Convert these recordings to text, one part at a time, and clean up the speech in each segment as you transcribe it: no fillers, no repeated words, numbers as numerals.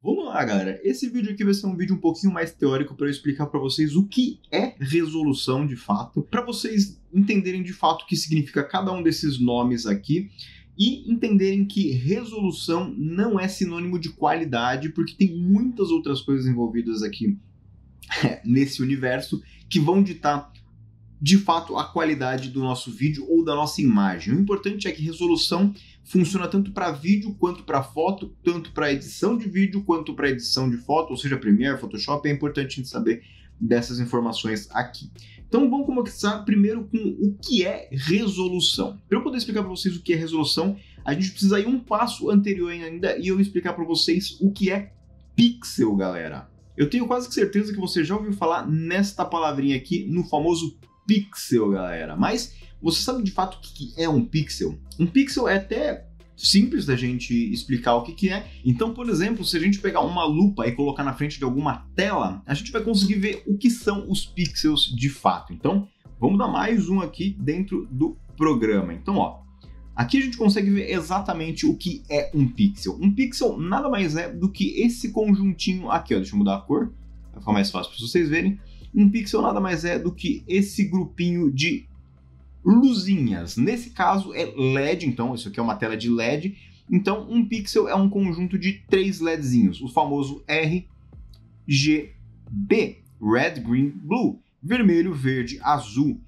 Vamos lá, galera. Esse vídeo aqui vai ser um vídeo um pouquinho mais teórico para eu explicar para vocês o que é resolução de fato, para vocês entenderem de fato o que significa cada um desses nomes aqui e entenderem que resolução não é sinônimo de qualidade, porque tem muitas outras coisas envolvidas aqui nesse universo que vão ditar de fato a qualidade do nosso vídeo ou da nossa imagem. O importante é que resolução funciona tanto para vídeo quanto para foto, tanto para edição de vídeo quanto para edição de foto, ou seja, Premiere, Photoshop. É importante a gente saber dessas informações aqui. Então vamos começar primeiro com o que é resolução. Para eu poder explicar para vocês o que é resolução, a gente precisa ir um passo anterior ainda e eu explicar para vocês o que é pixel, galera. Eu tenho quase certeza que você já ouviu falar nesta palavrinha aqui, no famoso pixel, galera. Mas você sabe de fato o que é um pixel? Um pixel é até simples da gente explicar o que é. Então, por exemplo, se a gente pegar uma lupa e colocar na frente de alguma tela, a gente vai conseguir ver o que são os pixels de fato. Então, vamos dar mais um aqui dentro do programa. Então, ó, aqui a gente consegue ver exatamente o que é um pixel. Um pixel nada mais é do que esse conjuntinho aqui, ó. Deixa eu mudar a cor, vai ficar mais fácil para vocês verem. Um pixel nada mais é do que esse grupinho de luzinhas. Nesse caso é LED, então isso aqui é uma tela de LED. Então um pixel é um conjunto de 3 LEDzinhos, o famoso RGB, Red, Green, Blue, vermelho, verde, azul.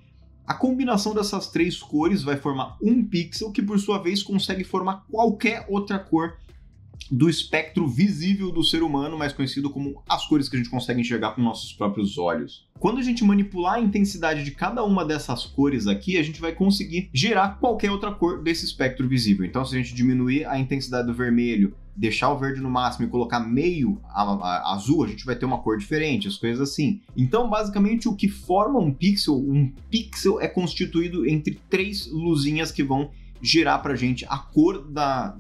A combinação dessas 3 cores vai formar um pixel que por sua vez consegue formar qualquer outra cor do espectro visível do ser humano, mais conhecido como as cores que a gente consegue enxergar com nossos próprios olhos. Quando a gente manipular a intensidade de cada uma dessas cores aqui, a gente vai conseguir gerar qualquer outra cor desse espectro visível. Então, se a gente diminuir a intensidade do vermelho, deixar o verde no máximo e colocar meio azul, a gente vai ter uma cor diferente, as coisas assim. Então, basicamente, o que forma um pixel é constituído entre 3 luzinhas que vão gerar pra gente a cor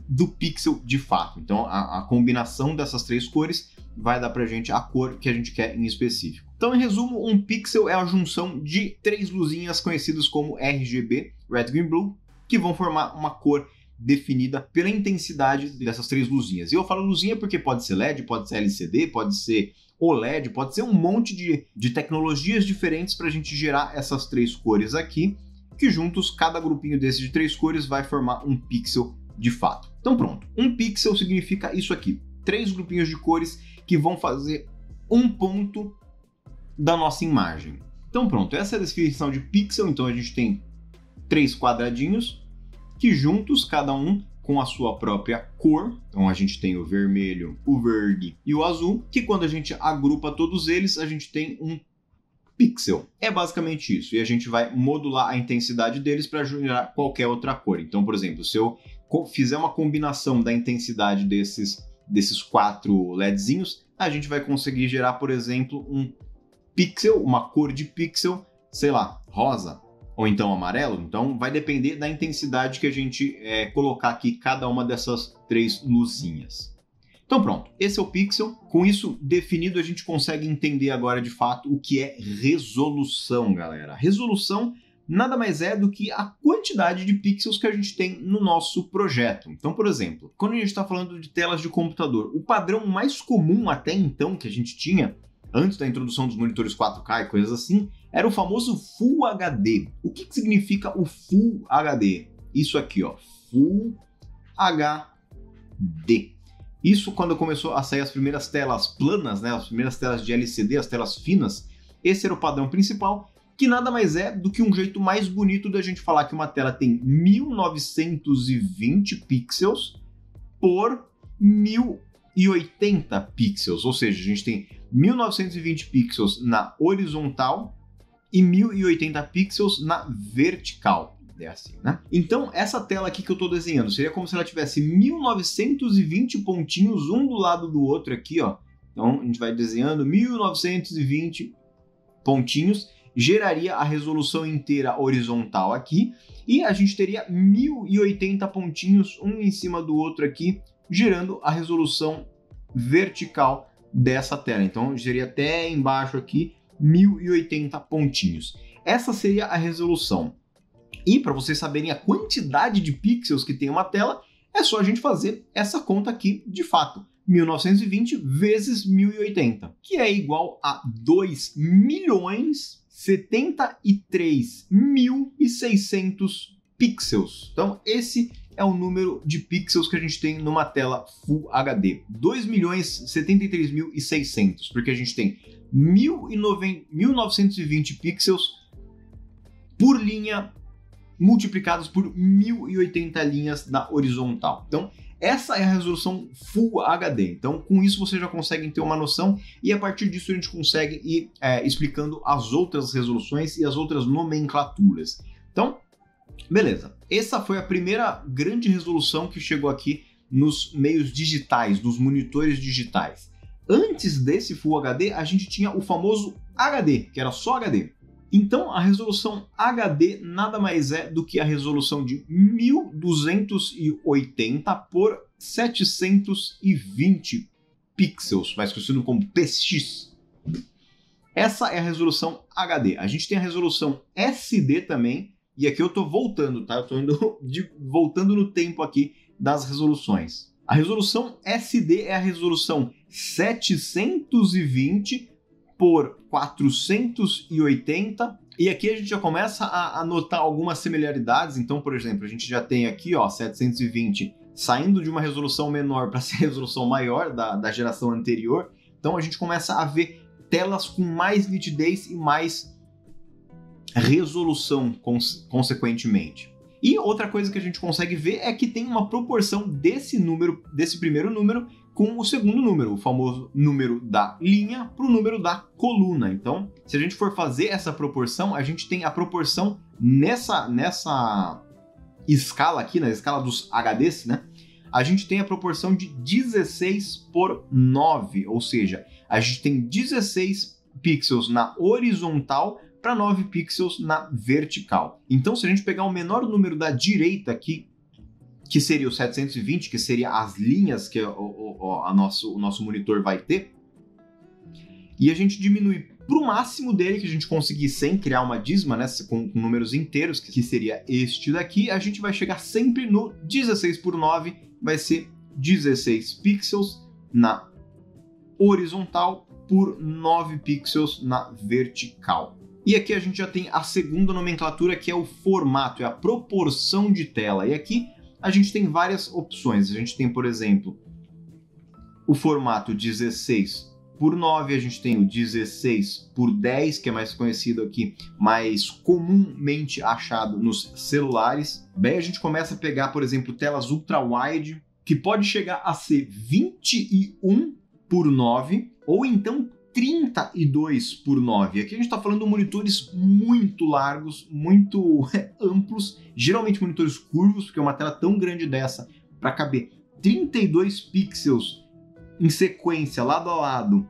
do pixel de fato. Então a combinação dessas 3 cores vai dar pra gente a cor que a gente quer em específico. Então, em resumo, um pixel é a junção de 3 luzinhas conhecidas como RGB, Red, Green, Blue, que vão formar uma cor definida pela intensidade dessas 3 luzinhas. E eu falo luzinha porque pode ser LED, pode ser LCD, pode ser OLED, pode ser um monte de tecnologias diferentes pra gente gerar essas 3 cores aqui, que juntos, cada grupinho desses de 3 cores vai formar um pixel de fato. Então pronto, um pixel significa isso aqui, 3 grupinhos de cores que vão fazer um ponto da nossa imagem. Então pronto, essa é a definição de pixel. Então a gente tem 3 quadradinhos que juntos, cada um com a sua própria cor. Então a gente tem o vermelho, o verde e o azul, que quando a gente agrupa todos eles, a gente tem um pixel. É basicamente isso. E a gente vai modular a intensidade deles para gerar qualquer outra cor. Então, por exemplo, se eu fizer uma combinação da intensidade desses 4 LEDzinhos, a gente vai conseguir gerar, por exemplo, um pixel, uma cor de pixel, sei lá, rosa ou então amarelo. Então vai depender da intensidade que a gente colocar aqui cada uma dessas 3 luzinhas. Então pronto, esse é o pixel. Com isso definido, a gente consegue entender agora de fato o que é resolução, galera. Resolução nada mais é do que a quantidade de pixels que a gente tem no nosso projeto. Então, por exemplo, quando a gente está falando de telas de computador, o padrão mais comum até então que a gente tinha, antes da introdução dos monitores 4K e coisas assim, era o famoso Full HD. O que significa o Full HD? Isso aqui, ó, Full HD. Isso quando começou a sair as primeiras telas planas, né, as primeiras telas de LCD, as telas finas, esse era o padrão principal, que nada mais é do que um jeito mais bonito da gente falar que uma tela tem 1920 pixels por 1080 pixels, ou seja, a gente tem 1920 pixels na horizontal e 1080 pixels na vertical. É assim, né? Então, essa tela aqui que eu estou desenhando seria como se ela tivesse 1920 pontinhos um do lado do outro aqui, ó. Então, a gente vai desenhando 1920 pontinhos, geraria a resolução inteira horizontal aqui, e a gente teria 1080 pontinhos um em cima do outro aqui, gerando a resolução vertical dessa tela. Então, seria até embaixo aqui 1080 pontinhos. Essa seria a resolução. E para vocês saberem a quantidade de pixels que tem uma tela, é só a gente fazer essa conta aqui de fato. 1920 vezes 1080, que é igual a 2.073.600 pixels. Então, esse é o número de pixels que a gente tem numa tela Full HD. 2.073.600, porque a gente tem 1920 pixels por linha multiplicados por 1080 linhas na horizontal. Então, essa é a resolução Full HD. Então, com isso você já consegue ter uma noção e a partir disso a gente consegue ir explicando as outras resoluções e as outras nomenclaturas. Então, beleza. Essa foi a primeira grande resolução que chegou aqui nos meios digitais, nos monitores digitais. Antes desse Full HD, a gente tinha o famoso HD, que era só HD. Então, a resolução HD nada mais é do que a resolução de 1280 por 720 pixels, mais conhecido como PX. Essa é a resolução HD. A gente tem a resolução SD também, e aqui eu estou voltando, tá? Eu estou voltando no tempo aqui das resoluções. A resolução SD é a resolução 720 por 480, e aqui a gente já começa a notar algumas similaridades. Então, por exemplo, a gente já tem aqui, ó, 720 saindo de uma resolução menor para ser a resolução maior da geração anterior. Então a gente começa a ver telas com mais nitidez e mais resolução, consequentemente. E outra coisa que a gente consegue ver é que tem uma proporção desse primeiro número com o segundo número, o famoso número da linha para o número da coluna. Então, se a gente for fazer essa proporção, a gente tem a proporção nessa escala aqui, na escala dos HDs, né? A gente tem a proporção de 16 por 9, ou seja, a gente tem 16 pixels na horizontal para 9 pixels na vertical. Então, se a gente pegar o menor número da direita aqui, que seria o 720, que seria as linhas que o nosso monitor vai ter, e a gente diminui para o máximo dele, que a gente conseguir sem criar uma dízima, né, com números inteiros, que seria este daqui, a gente vai chegar sempre no 16 por 9, vai ser 16 pixels na horizontal por 9 pixels na vertical. E aqui a gente já tem a segunda nomenclatura, que é o formato, é a proporção de tela. E aqui a gente tem várias opções. A gente tem, por exemplo, o formato 16 por 9, a gente tem o 16 por 10, que é mais conhecido aqui, mais comumente achado nos celulares. Daí a gente começa a pegar, por exemplo, telas ultra-wide, que pode chegar a ser 21 por 9, ou então 32 por 9. Aqui a gente está falando de monitores muito largos, muito amplos, geralmente monitores curvos, porque uma tela tão grande dessa, para caber 32 pixels em sequência, lado a lado,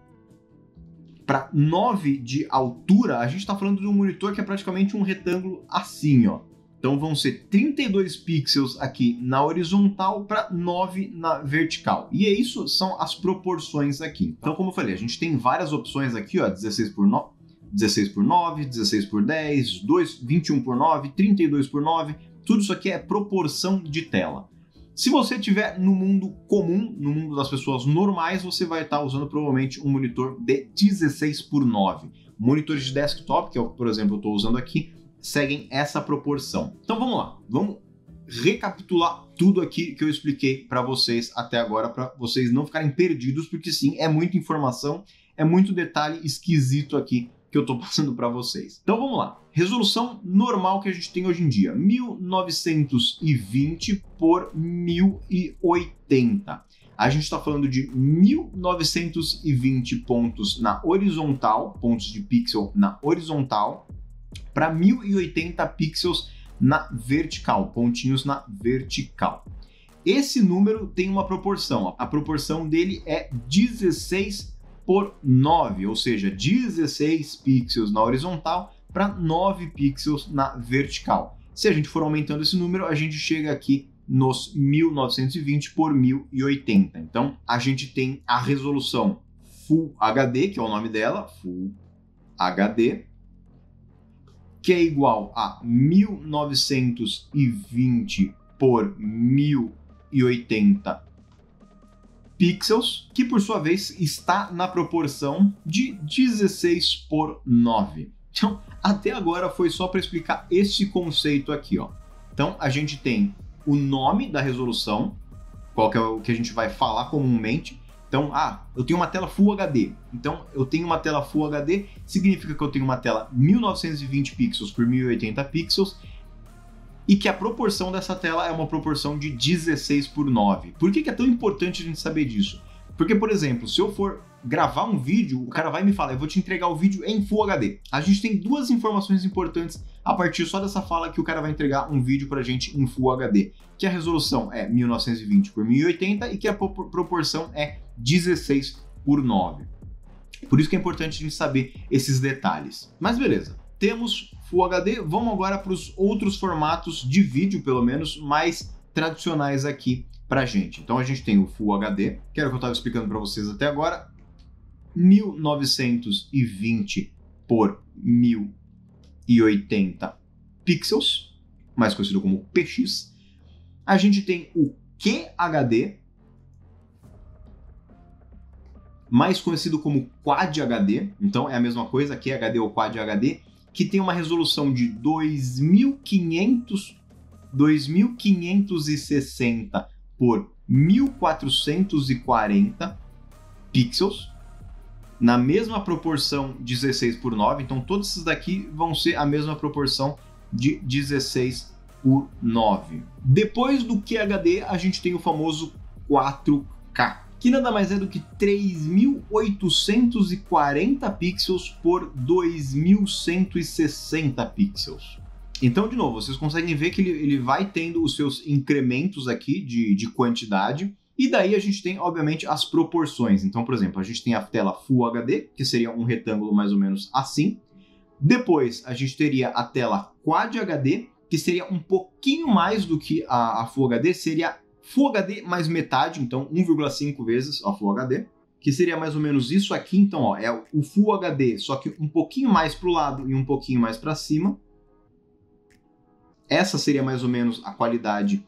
para 9 de altura, a gente está falando de um monitor que é praticamente um retângulo assim, ó. Então vão ser 32 pixels aqui na horizontal para 9 na vertical. E é isso, são as proporções aqui. Então, como eu falei, a gente tem várias opções aqui, ó, 16 por 9, 16 por 9, 16 por 10, 21 por 9, 32 por 9. Tudo isso aqui é proporção de tela. Se você estiver no mundo comum, no mundo das pessoas normais, você vai estar usando provavelmente um monitor de 16 por 9. Monitores de desktop, que eu, por exemplo, estou usando aqui, seguem essa proporção. Então vamos lá, vamos recapitular tudo aqui que eu expliquei para vocês até agora, para vocês não ficarem perdidos, porque sim, é muita informação, é muito detalhe esquisito aqui que eu estou passando para vocês. Então vamos lá, resolução normal que a gente tem hoje em dia, 1920 por 1080. A gente está falando de 1920 pontos na horizontal, pontos de pixel na horizontal, para 1080 pixels na vertical, pontinhos na vertical. Esse número tem uma proporção, a proporção dele é 16 por 9, ou seja, 16 pixels na horizontal para 9 pixels na vertical. Se a gente for aumentando esse número, a gente chega aqui nos 1920 por 1080. Então, a gente tem a resolução Full HD, que é o nome dela, Full HD, que é igual a 1920 por 1080 pixels, que por sua vez está na proporção de 16:9. Então, até agora foi só para explicar esse conceito aqui, ó. Então, a gente tem o nome da resolução, qual que é o que a gente vai falar comumente. Então, eu tenho uma tela Full HD. Então, eu tenho uma tela Full HD, significa que eu tenho uma tela 1920 pixels por 1080 pixels e que a proporção dessa tela é uma proporção de 16:9. Por que é tão importante a gente saber disso? Porque, por exemplo, se eu for gravar um vídeo, o cara vai me falar, eu vou te entregar o vídeo em Full HD. A gente tem duas informações importantes a partir só dessa fala que o cara vai entregar um vídeo pra gente em Full HD, que a resolução é 1920 por 1080 e que a proporção é 16:9. Por isso que é importante a gente saber esses detalhes. Mas beleza, temos Full HD, vamos agora para os outros formatos de vídeo, pelo menos, mais tradicionais aqui pra gente. Então a gente tem o Full HD, que era o que eu estava explicando para vocês até agora, 1920 por 1080 pixels, mais conhecido como PX. A gente tem o QHD, mais conhecido como Quad HD, então é a mesma coisa, QHD ou Quad HD, que tem uma resolução de 2560 por 1440 pixels, na mesma proporção 16:9, então todos esses daqui vão ser a mesma proporção de 16:9. Depois do QHD, a gente tem o famoso 4K, que nada mais é do que 3840 pixels por 2160 pixels. Então, de novo, vocês conseguem ver que ele vai tendo os seus incrementos aqui de quantidade. E daí a gente tem, obviamente, as proporções. Então, por exemplo, a gente tem a tela Full HD, que seria um retângulo mais ou menos assim. Depois, a gente teria a tela Quad HD, que seria um pouquinho mais do que a Full HD. Seria Full HD mais metade, então 1,5 vezes a Full HD. Que seria mais ou menos isso aqui. Então, ó, é o Full HD, só que um pouquinho mais para o lado e um pouquinho mais para cima. Essa seria mais ou menos a qualidade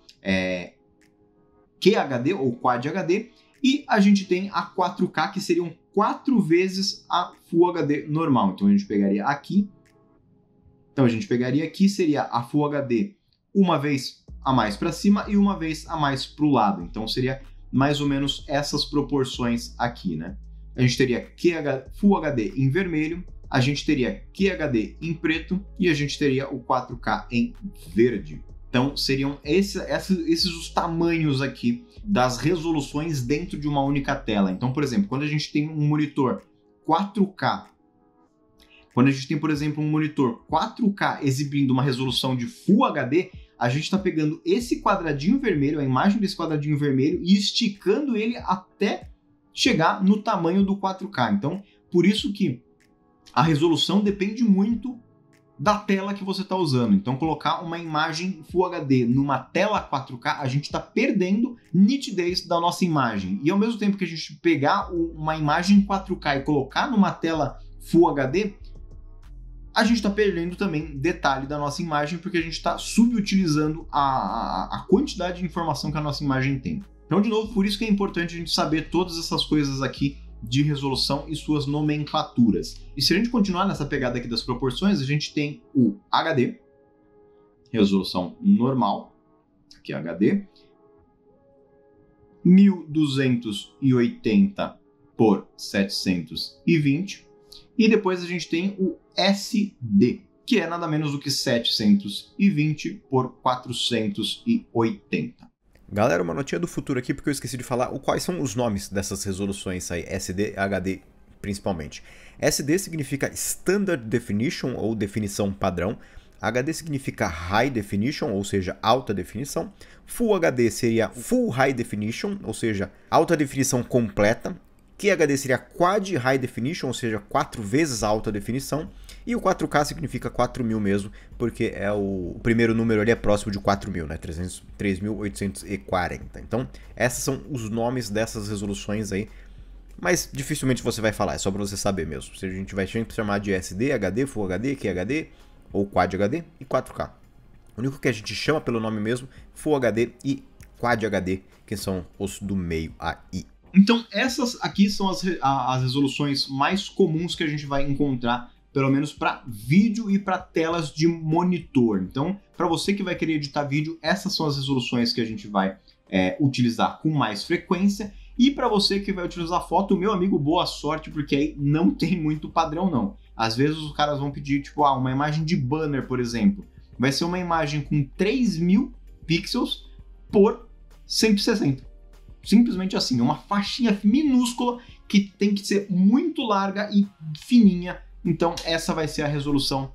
QHD ou Quad HD, e a gente tem a 4K, que seriam 4 vezes a Full HD normal. Então a gente pegaria aqui, seria a Full HD uma vez a mais para cima e uma vez a mais para o lado. Então seria mais ou menos essas proporções aqui, né? A gente teria Full HD em vermelho, a gente teria QHD em preto e a gente teria o 4K em verde. Então, seriam esses os tamanhos aqui das resoluções dentro de uma única tela. Então, por exemplo, quando a gente tem um monitor 4K, quando a gente tem, por exemplo, um monitor 4K exibindo uma resolução de Full HD, a gente está pegando esse quadradinho vermelho, a imagem desse quadradinho vermelho, e esticando ele até chegar no tamanho do 4K. Então, por isso que a resolução depende muito da tela que você está usando. Então, colocar uma imagem Full HD numa tela 4K, a gente está perdendo nitidez da nossa imagem. E ao mesmo tempo que a gente pegar uma imagem 4K e colocar numa tela Full HD, a gente está perdendo também detalhe da nossa imagem, porque a gente está subutilizando a quantidade de informação que a nossa imagem tem. Então, de novo, por isso que é importante a gente saber todas essas coisas aqui de resolução e suas nomenclaturas. E se a gente continuar nessa pegada aqui das proporções, a gente tem o HD, resolução normal, aqui é HD, 1280 por 720, e depois a gente tem o SD, que é nada menos do que 720 por 480. Galera, uma notinha do futuro aqui, porque eu esqueci de falar quais são os nomes dessas resoluções aí, SD e HD principalmente. SD significa Standard Definition, ou definição padrão. HD significa High Definition, ou seja, alta definição. Full HD seria Full High Definition, ou seja, alta definição completa. QHD seria Quad High Definition, ou seja, 4 vezes a alta definição. E o 4K significa 4000 mesmo, porque o primeiro número ali é próximo de 4000, né? 3840. Então, esses são os nomes dessas resoluções aí. Mas dificilmente você vai falar, é só para você saber mesmo. Se a gente vai sempre chamar de SD, HD, Full HD, QHD ou Quad HD e 4K. O único que a gente chama pelo nome mesmo, Full HD e Quad HD, que são os do meio aí. Então essas aqui são as resoluções mais comuns que a gente vai encontrar, pelo menos para vídeo e para telas de monitor. Então, para você que vai querer editar vídeo, essas são as resoluções que a gente vai utilizar com mais frequência. E para você que vai utilizar foto, meu amigo, boa sorte, porque aí não tem muito padrão não. Às vezes os caras vão pedir, tipo, uma imagem de banner, por exemplo. Vai ser uma imagem com 3.000 pixels por 160. Simplesmente assim, uma faixinha minúscula que tem que ser muito larga e fininha. Então essa vai ser a resolução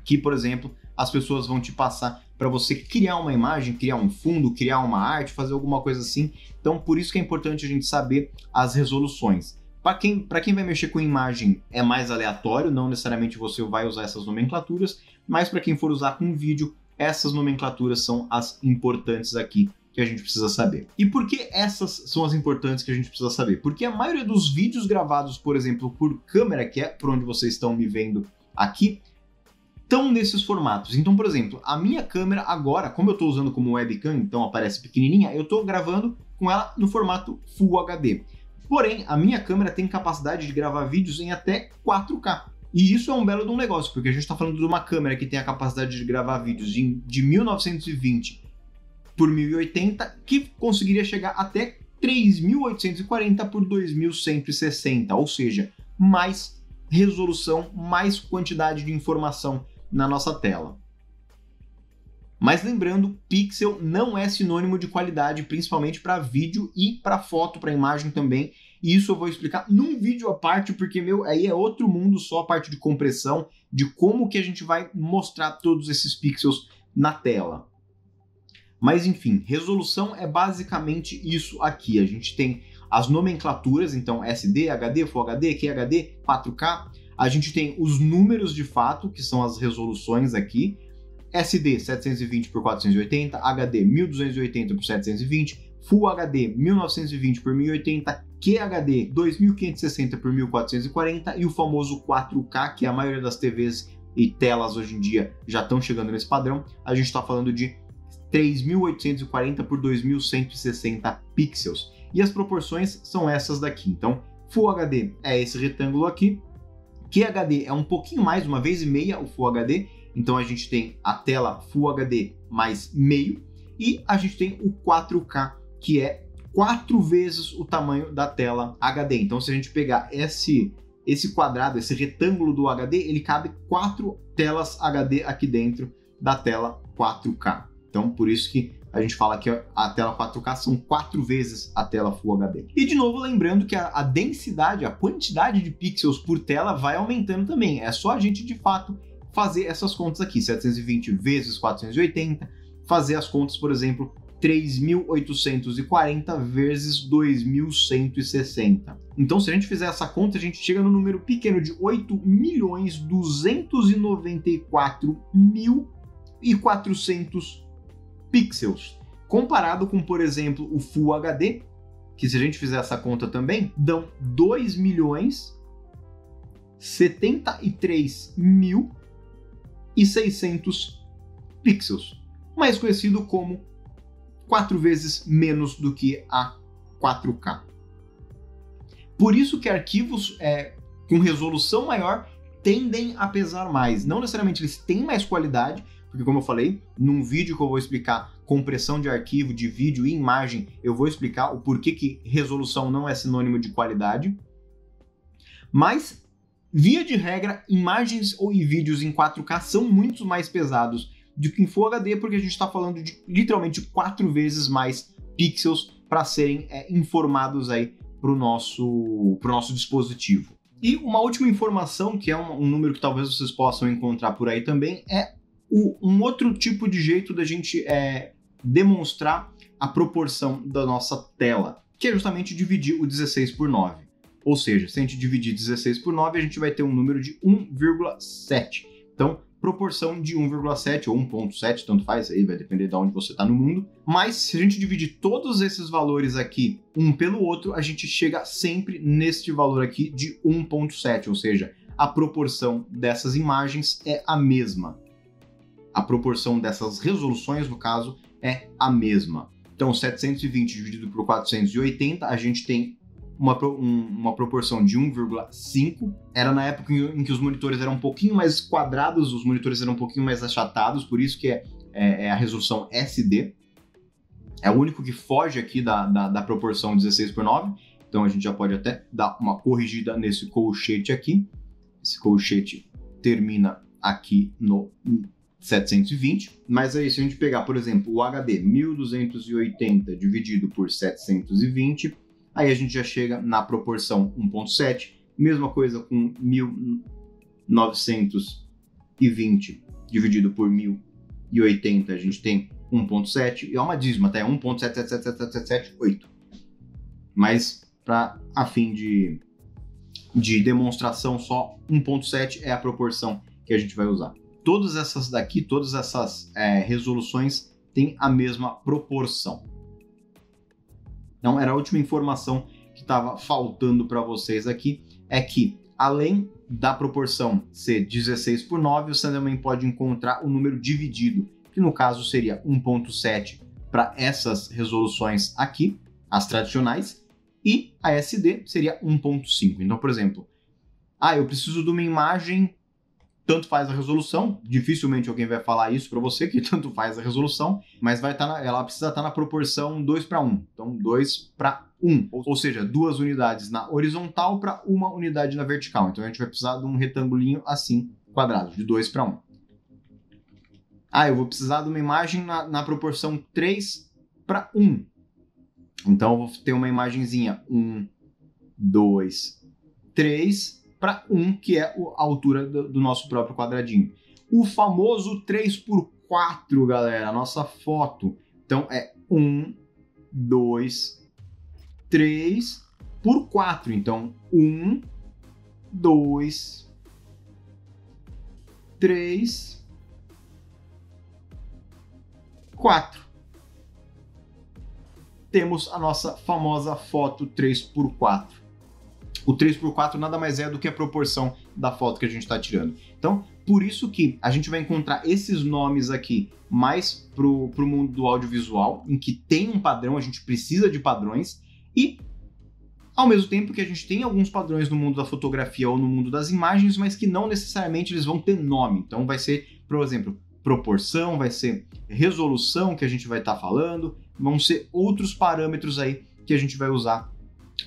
que, por exemplo, as pessoas vão te passar para você criar uma imagem, criar um fundo, criar uma arte, fazer alguma coisa assim. Então por isso que é importante a gente saber as resoluções. Para quem vai mexer com imagem é mais aleatório, não necessariamente você vai usar essas nomenclaturas, mas para quem for usar com vídeo, essas nomenclaturas são as importantes aqui que a gente precisa saber. E por que essas são as importantes que a gente precisa saber? Porque a maioria dos vídeos gravados, por exemplo, por câmera, que é por onde vocês estão me vendo aqui, estão nesses formatos. Então, por exemplo, a minha câmera agora, como eu estou usando como webcam, então aparece pequenininha, eu estou gravando com ela no formato Full HD. Porém, a minha câmera tem capacidade de gravar vídeos em até 4K. E isso é um belo de um negócio, porque a gente está falando de uma câmera que tem a capacidade de gravar vídeos de 1920 por 1080, que conseguiria chegar até 3840 por 2160, ou seja, mais resolução, mais quantidade de informação na nossa tela. Mas lembrando, pixel não é sinônimo de qualidade, principalmente para vídeo e para foto, para imagem também. E isso eu vou explicar num vídeo à parte, porque aí é outro mundo só a parte de compressão, de como que a gente vai mostrar todos esses pixels na tela. Mas enfim, resolução é basicamente isso aqui. A gente tem as nomenclaturas, então SD, HD, Full HD, QHD, 4K. A gente tem os números de fato, que são as resoluções aqui. SD 720 por 480, HD 1280 por 720, Full HD 1920 por 1080, QHD 2560 por 1440 e o famoso 4K, que a maioria das TVs e telas hoje em dia já estão chegando nesse padrão. A gente está falando de 3840 por 2160 pixels. E as proporções são essas daqui. Então, Full HD é esse retângulo aqui. QHD é um pouquinho mais, uma vez e meia o Full HD. Então a gente tem a tela Full HD mais meio. E a gente tem o 4K, que é 4 vezes o tamanho da tela HD. Então se a gente pegar esse quadrado, esse retângulo do HD, ele cabe 4 telas HD aqui dentro da tela 4K. Então por isso que a gente fala que a tela 4K são 4 vezes a tela Full HD. E de novo lembrando que a densidade, a quantidade de pixels por tela vai aumentando também. É só a gente de fato fazer essas contas aqui, 720 vezes 480, fazer as contas, por exemplo, 3.840 vezes 2.160. Então, se a gente fizer essa conta, a gente chega no número pequeno de 8.294.400 pixels. Comparado com, por exemplo, o Full HD, que se a gente fizer essa conta também, dão 2.073.600 pixels, mais conhecido como 4 vezes menos do que a 4K. Por isso que arquivos com resolução maior tendem a pesar mais. Não necessariamente eles têm mais qualidade, porque como eu falei, num vídeo que eu vou explicar compressão de arquivo, de vídeo e imagem, eu vou explicar o porquê que resolução não é sinônimo de qualidade. Mas, via de regra, imagens e vídeos em 4K são muito mais pesados do que em Full HD, porque a gente está falando de literalmente 4 vezes mais pixels para serem informados aí para o nosso dispositivo. E uma última informação, que é um número que talvez vocês possam encontrar por aí também, é um outro tipo de jeito da gente demonstrar a proporção da nossa tela, que é justamente dividir o 16 por 9. Ou seja, se a gente dividir 16 por 9, a gente vai ter um número de 1,7. Então, proporção de 1,7 ou 1,7, tanto faz, aí vai depender de onde você está no mundo. Mas se a gente dividir todos esses valores aqui, um pelo outro, a gente chega sempre neste valor aqui de 1,7, ou seja, a proporção dessas imagens é a mesma. A proporção dessas resoluções, no caso, é a mesma. Então, 720 dividido por 480, a gente tem uma proporção de 1,5. Era na época em que os monitores eram um pouquinho mais quadrados, os monitores eram um pouquinho mais achatados, por isso que é a resolução SD. É o único que foge aqui da proporção 16:9. Então a gente já pode até dar uma corrigida nesse colchete aqui. Esse colchete termina aqui no 720. Mas aí, se a gente pegar, por exemplo, o HD 1280 dividido por 720, aí a gente já chega na proporção 1.7. Mesma coisa com 1920 dividido por 1080, a gente tem 1.7. E é uma dízima, tá? É 1.7777778. Mas, a fim de demonstração, só 1.7 é a proporção que a gente vai usar. Todas essas resoluções têm a mesma proporção. Então, era a última informação que estava faltando para vocês aqui, é que, além da proporção ser 16:9, você também pode encontrar o número dividido, que no caso seria 1.7 para essas resoluções aqui, as tradicionais, e a SD seria 1.5. Então, por exemplo, eu preciso de uma imagem, tanto faz a resolução, dificilmente alguém vai falar isso para você, que tanto faz a resolução, mas ela precisa estar na proporção 2:1. Então, 2:1, ou seja, 2 unidades na horizontal para 1 unidade na vertical. Então, a gente vai precisar de um retangulinho assim, quadrado, de 2:1. Eu vou precisar de uma imagem na proporção 3:1. Então, eu vou ter uma imagenzinha 1, 2, 3 para 1, que é a altura do nosso próprio quadradinho. O famoso 3x4, galera, a nossa foto. Então, é 1, 2, 3 por 4. Então, 1, 2, 3, 4. Temos a nossa famosa foto 3x4. O 3x4 nada mais é do que a proporção da foto que a gente está tirando. Então, por isso que a gente vai encontrar esses nomes aqui mais pro mundo do audiovisual, em que tem um padrão, a gente precisa de padrões, e ao mesmo tempo que a gente tem alguns padrões no mundo da fotografia ou no mundo das imagens, mas que não necessariamente eles vão ter nome. Então vai ser, por exemplo, proporção, vai ser resolução que a gente vai estar falando, vão ser outros parâmetros aí que a gente vai usar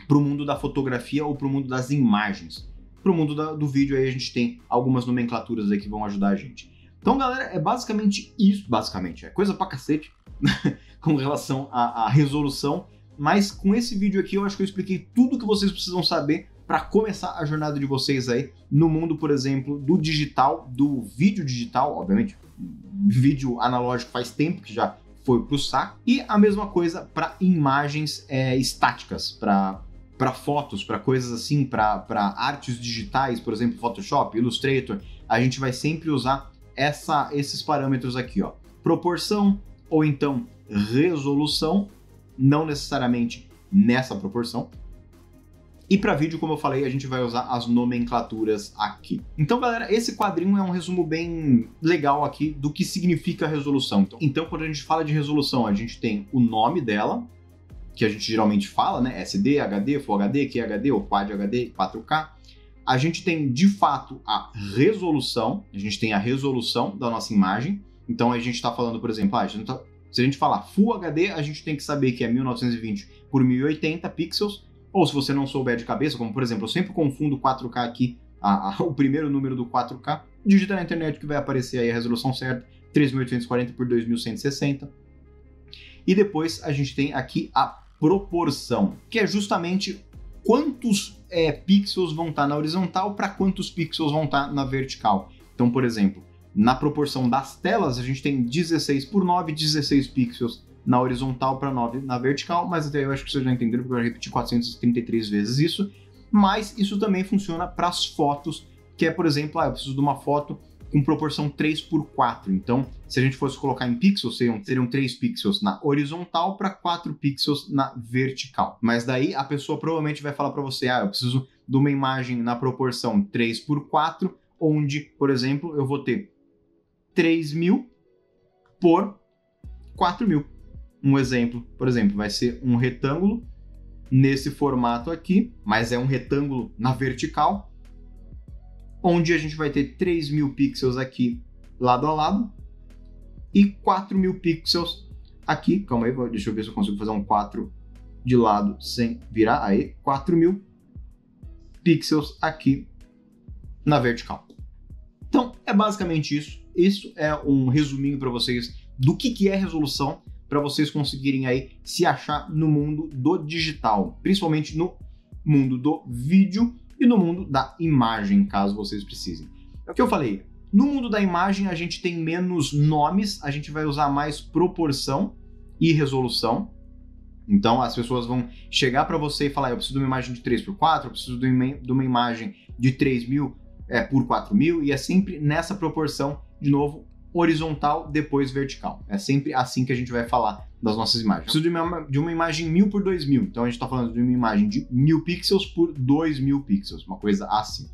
para o mundo da fotografia ou para o mundo das imagens. Para o mundo do vídeo aí a gente tem algumas nomenclaturas aí que vão ajudar a gente. Então, galera, é basicamente isso, é coisa pra cacete com relação à resolução, mas com esse vídeo aqui eu acho que eu expliquei tudo que vocês precisam saber para começar a jornada de vocês aí no mundo, por exemplo, do digital, do vídeo digital, obviamente, vídeo analógico faz tempo que já foi pro saco, e a mesma coisa para imagens estáticas, para fotos, para coisas assim, para artes digitais, por exemplo, Photoshop, Illustrator, a gente vai sempre usar esses parâmetros aqui, ó, proporção ou então resolução, não necessariamente nessa proporção. E para vídeo, como eu falei, a gente vai usar as nomenclaturas aqui. Então, galera, esse quadrinho é um resumo bem legal aqui do que significa resolução. Então, quando a gente fala de resolução, a gente tem o nome dela, que a gente geralmente fala, né? SD, HD, Full HD, QHD ou Quad HD, 4K. A gente tem, de fato, a resolução. A gente tem a resolução da nossa imagem. Então, a gente está falando, por exemplo, se a gente falar Full HD, a gente tem que saber que é 1920 por 1080 pixels. Ou se você não souber de cabeça, como por exemplo, eu sempre confundo 4K aqui, o primeiro número do 4K, digita na internet que vai aparecer aí a resolução certa, 3840 por 2160. E depois a gente tem aqui a proporção, que é justamente quantos pixels vão estar na horizontal para quantos pixels vão estar na vertical. Então, por exemplo, na proporção das telas, a gente tem 16:9, 16 pixels na horizontal para 9 na vertical, mas até eu acho que vocês já entenderam, porque eu já repeti 433 vezes isso. Mas isso também funciona para as fotos, que é, por exemplo, eu preciso de uma foto com proporção 3:4. Então, se a gente fosse colocar em pixels, seriam 3 pixels na horizontal para 4 pixels na vertical. Mas daí a pessoa provavelmente vai falar para você, eu preciso de uma imagem na proporção 3:4, onde, por exemplo, eu vou ter 3.000 por 4.000. Um exemplo, por exemplo, vai ser um retângulo nesse formato aqui, mas é um retângulo na vertical, onde a gente vai ter 3.000 pixels aqui lado a lado e 4.000 pixels aqui. Calma aí, deixa eu ver se eu consigo fazer um 4 de lado sem virar. Aí, 4.000 pixels aqui na vertical. Então, é basicamente isso. Isso é um resuminho para vocês do que é resolução, para vocês conseguirem aí se achar no mundo do digital, principalmente no mundo do vídeo e no mundo da imagem, caso vocês precisem. É o que eu falei, no mundo da imagem a gente tem menos nomes, a gente vai usar mais proporção e resolução. Então as pessoas vão chegar para você e falar, eu preciso de uma imagem de 3x4, eu preciso de uma imagem de 3.000 por 4.000, e é sempre nessa proporção, de novo, horizontal, depois vertical. É sempre assim que a gente vai falar das nossas imagens. Eu preciso de uma imagem 1.000 por 2.000, então a gente está falando de uma imagem de 1.000 pixels por 2.000 pixels, uma coisa assim.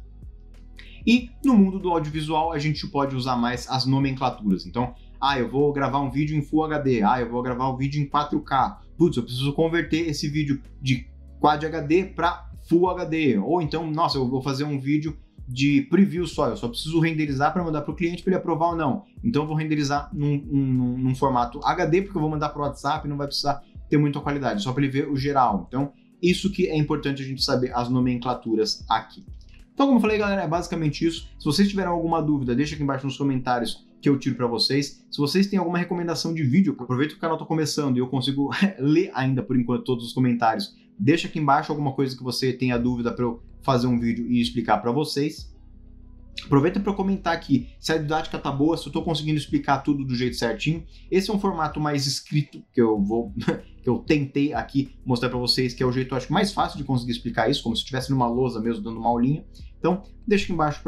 E no mundo do audiovisual a gente pode usar mais as nomenclaturas. Então, eu vou gravar um vídeo em Full HD, eu vou gravar um vídeo em 4K. Putz, eu preciso converter esse vídeo de Quad HD para Full HD. Ou então, nossa, eu vou fazer um vídeo de preview só, eu só preciso renderizar para mandar para o cliente para ele aprovar ou não. Então eu vou renderizar num formato HD, porque eu vou mandar para o WhatsApp, não vai precisar ter muita qualidade, só para ele ver o geral. Então, isso que é importante a gente saber as nomenclaturas aqui. Então, como eu falei, galera, é basicamente isso. Se vocês tiverem alguma dúvida, deixa aqui embaixo nos comentários que eu tiro para vocês. Se vocês têm alguma recomendação de vídeo, aproveita que o canal está começando e eu consigo ler ainda, por enquanto, todos os comentários. Deixa aqui embaixo alguma coisa que você tenha dúvida para eu fazer um vídeo e explicar para vocês. Aproveita para comentar aqui se a didática tá boa, se eu estou conseguindo explicar tudo do jeito certinho. Esse é um formato mais escrito que eu tentei aqui mostrar para vocês, que é o jeito, eu acho, mais fácil de conseguir explicar isso, como se estivesse numa lousa mesmo, dando uma aulinha. Então, deixa aqui embaixo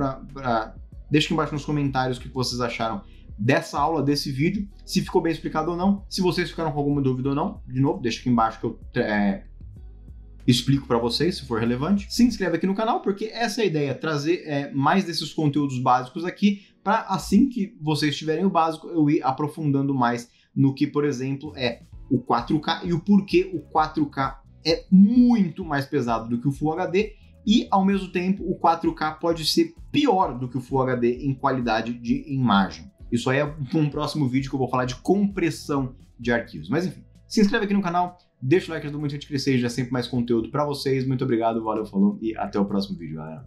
deixa aqui embaixo nos comentários o que vocês acharam dessa aula, desse vídeo, se ficou bem explicado ou não, se vocês ficaram com alguma dúvida ou não. De novo, deixa aqui embaixo que eu explico para vocês, se for relevante. Se inscreve aqui no canal, porque essa é a ideia, trazer mais desses conteúdos básicos aqui, para assim que vocês tiverem o básico, eu ir aprofundando mais no que, por exemplo, é o 4K e o porquê o 4K é muito mais pesado do que o Full HD, e ao mesmo tempo o 4K pode ser pior do que o Full HD em qualidade de imagem. Isso aí é um próximo vídeo que eu vou falar de compressão de arquivos. Mas enfim, se inscreve aqui no canal, deixa o like, ajuda muito a gente crescer, já é sempre mais conteúdo para vocês. Muito obrigado, valeu, falou e até o próximo vídeo, galera.